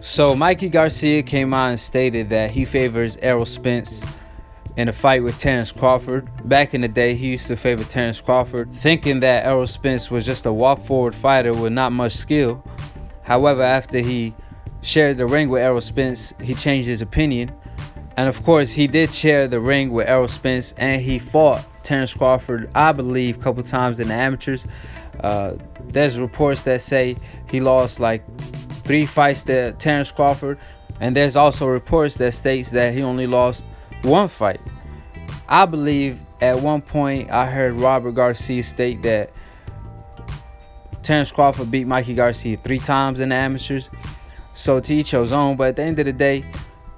So Mikey Garcia came out and stated that he favors Errol Spence in a fight with Terence Crawford. Back in the day, he used to favor Terence Crawford, thinking that Errol Spence was just a walk-forward fighter with not much skill. However, after he shared the ring with Errol Spence, he changed his opinion. And of course, he did share the ring with Errol Spence, and he fought Terence Crawford, I believe, a couple times in the amateurs. There's reports that say he lost like 3 fights to Terence Crawford, and there's also reports that states that he only lost 1 fight. I believe at one point I heard Robert Garcia state that Terence Crawford beat Mikey Garcia 3 times in the amateurs. So to each his own, but at the end of the day,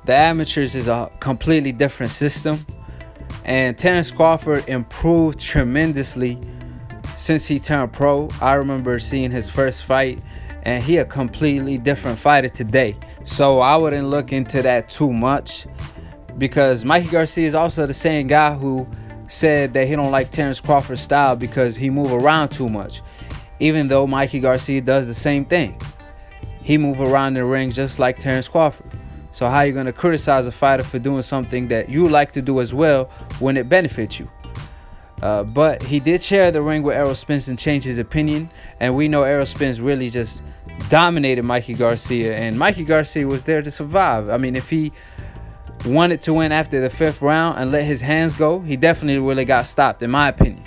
the amateurs is a completely different system, and Terence Crawford improved tremendously since he turned pro. I remember seeing his first fight, and he a completely different fighter today. So I wouldn't look into that too much, because Mikey Garcia is also the same guy who said that he don't like Terence Crawford's style because he move around too much, even though Mikey Garcia does the same thing. He move around the ring just like Terence Crawford. So how you going to criticize a fighter for doing something that you like to do as well when it benefits you? But he did share the ring with Errol Spence and change his opinion. And we know Errol Spence really just dominated Mikey Garcia. And Mikey Garcia was there to survive. I mean, if he wanted to win after the 5th round and let his hands go, he definitely really got stopped, in my opinion.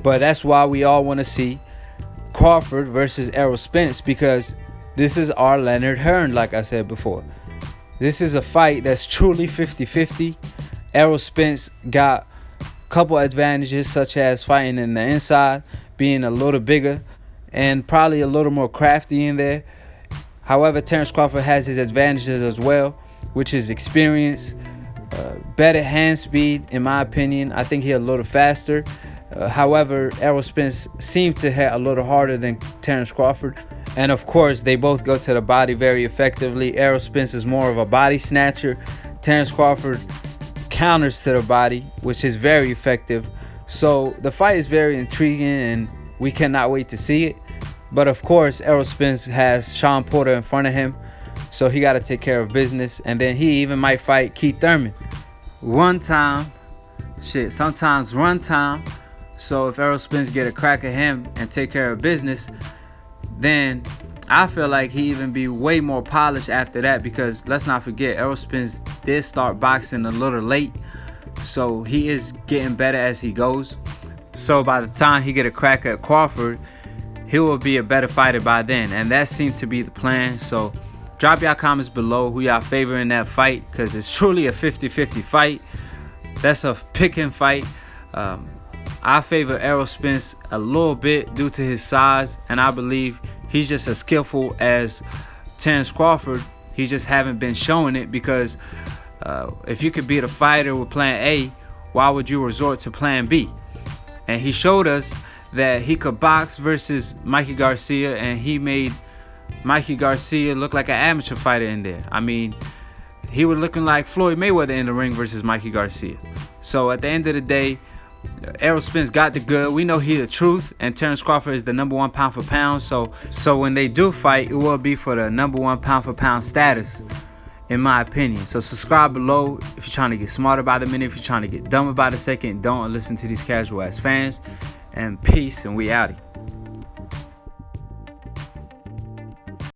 But that's why we all want to see Crawford versus Errol Spence, because this is our Leonard Hearn, like I said before. This is a fight that's truly 50-50. Errol Spence got a couple advantages, such as fighting in the inside, being a little bigger, and probably a little more crafty in there. However, Terence Crawford has his advantages as well, which is experience, better hand speed, in my opinion. I think he's a little faster. However, Errol Spence seemed to hit a little harder than Terence Crawford. And of course, they both go to the body very effectively. Errol Spence is more of a body snatcher. Terence Crawford counters to the body, which is very effective. So the fight is very intriguing, and we cannot wait to see it. But of course, Errol Spence has Sean Porter in front of him, so he got to take care of business. And then he even might fight Keith Thurman. Sometimes run time. So if Errol Spence get a crack at him and take care of business, then I feel like he even be way more polished after that, because let's not forget, Errol Spence did start boxing a little late, so he is getting better as he goes. So by the time he get a crack at Crawford, he will be a better fighter by then, and that seemed to be the plan. So drop y'all comments below who y'all favor in that fight, because it's truly a 50-50 fight. That's a picking fight. I favor Errol Spence a little bit due to his size, and I believe he's just as skillful as Terence Crawford. He just haven't been showing it, because if you could beat a fighter with plan A, why would you resort to plan B? And he showed us that he could box versus Mikey Garcia, and he made Mikey Garcia look like an amateur fighter in there. I mean, he was looking like Floyd Mayweather in the ring versus Mikey Garcia. So at the end of the day, Errol Spence got the good. We know he the truth, and Terence Crawford is the #1 pound for pound. So when they do fight, it will be for the #1 pound for pound status, in my opinion. So subscribe below if you're trying to get smarter by the minute. If you're trying to get dumber by the second, don't listen to these casual ass fans. And peace, and we outie.